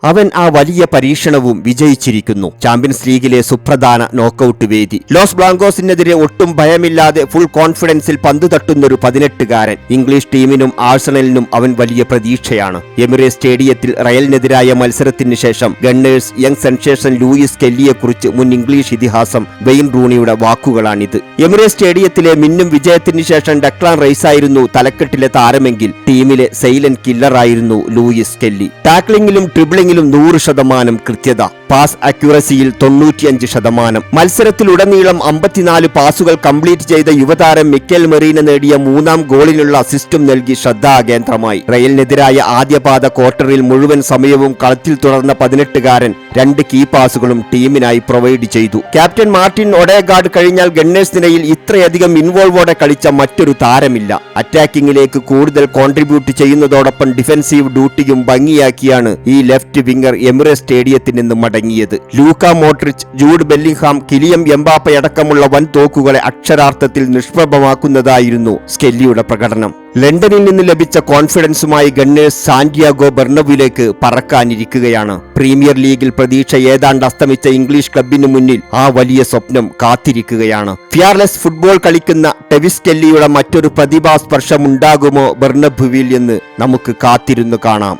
അവൻ ആ വലിയ പരീക്ഷണവും വിജയിച്ചിരിക്കുന്നു. ചാമ്പ്യൻസ് ലീഗിലെ സുപ്രധാന നോക്കൌട്ട് വേദി. ലോസ് ബ്ലാങ്കോസിനെതിരെ ഒട്ടും ഭയമില്ലാതെ ഫുൾ കോൺഫിഡൻസിൽ പന്തു തട്ടുന്നൊരു 18-കാരൻ. ഇംഗ്ലീഷ് ടീമിനും ആഴ്സണലിനും അവൻ വലിയ പ്രതീക്ഷയാണ്. എമിറേറ്റ്സ് സ്റ്റേഡിയത്തിൽ റയലിനെതിരായ മത്സരത്തിന് ശേഷം ഗണ്ണേഴ്സ് യങ് സെൻസേഷൻ ലൂയിസ് കെല്ലിയെക്കുറിച്ച് മുൻ ഇംഗ്ലീഷ് ഇതിഹാസം വെയിൻ റൂണിയുടെ വാക്കുകളാണിത്. എമിറേറ്റ്സ് സ്റ്റേഡിയത്തിലെ മിന്നും വിജയത്തിന് ശേഷം ഡെക്ലാൻ റൈസായിരുന്നു തലക്കെട്ടിലെ താരമെങ്കിൽ ടീമിലെ സൈലന്റ് കില്ലറായിരുന്നു ലൂയിസ് കെല്ലി. ടാക്ലിംഗിലും ട്രിബിളിംഗിലും 100% കൃത്യത, പാസ് അക്യുറസിയിൽ 95%. മത്സരത്തിലുടനീളം 54 പാസുകൾ കംപ്ലീറ്റ് ചെയ്ത യുവതാരം മിക്കൽ മെറീന നേടിയ 3ാം ഗോളിനുള്ള അസിസ്റ്റും നൽകി ശ്രദ്ധാകേന്ദ്രമായി. റയലിനെതിരായ ആദ്യപാദ ക്വാർട്ടറിൽ മുഴുവൻ സമയവും കളത്തിൽ തുടർന്ന 18-കാരൻ 2 കീ പാസുകളും ടീമിനായി പ്രൊവൈഡ് ചെയ്തു. ക്യാപ്റ്റൻ മാർട്ടിൻ ഒഡേഗാർഡ് കഴിഞ്ഞാൽ ഗണ്ണേഴ്സ് നിരയിൽ ഇത്രയധികം ഇൻവോൾവോടെ കളിച്ച മറ്റൊരു താരമില്ല. അറ്റാക്കിംഗിലേക്ക് കൂടുതൽ കോൺട്രിബ്യൂട്ട് ചെയ്യുന്നതോടൊപ്പം ഡിഫൻസീവ് ഡ്യൂട്ടിയും ഭംഗിയാക്കിയാണ് ഈ ലെഫ്റ്റ് വിംഗർ എമിറേറ്റ്സ് സ്റ്റേഡിയത്തിൽ നിന്ന് മടങ്ങിയത്. ലൂക്ക മോഡ്രിച്ച്, ജൂഡ് ബെല്ലിംഗ്ഹാം, കിലിയം എംബാപ്പയടക്കമുള്ള വൻ തോക്കുകളെ അക്ഷരാർത്ഥത്തിൽ നിഷ്പ്രഭമാക്കുന്നതായിരുന്നു സ്കെല്ലിയുടെ പ്രകടനം. ലണ്ടനിൽ നിന്ന് ലഭിച്ച കോൺഫിഡൻസുമായി ഗണ്ണേഴ്സ് സാന്റിയാഗോ ബെർണബിലേക്ക് പറക്കാനിരിക്കുകയാണ്. പ്രീമിയർ ലീഗിൽ പ്രതീക്ഷ ഏതാണ്ട് അസ്തമിച്ച ഇംഗ്ലീഷ് ക്ലബിനു മുന്നിൽ ആ വലിയ സ്വപ്നം കാത്തിരിക്കുകയാണ്. ഫിയർലെസ് ഫുട്ബോൾ കളിക്കുന്ന ടെവിസ് കെല്ലിയുടെ മറ്റൊരു പ്രതിഭാസ്പർശമുണ്ടാകുമോ ബെർണബുവിൽ എന്ന് നമുക്ക് കാത്തിരുന്നു കാണാം.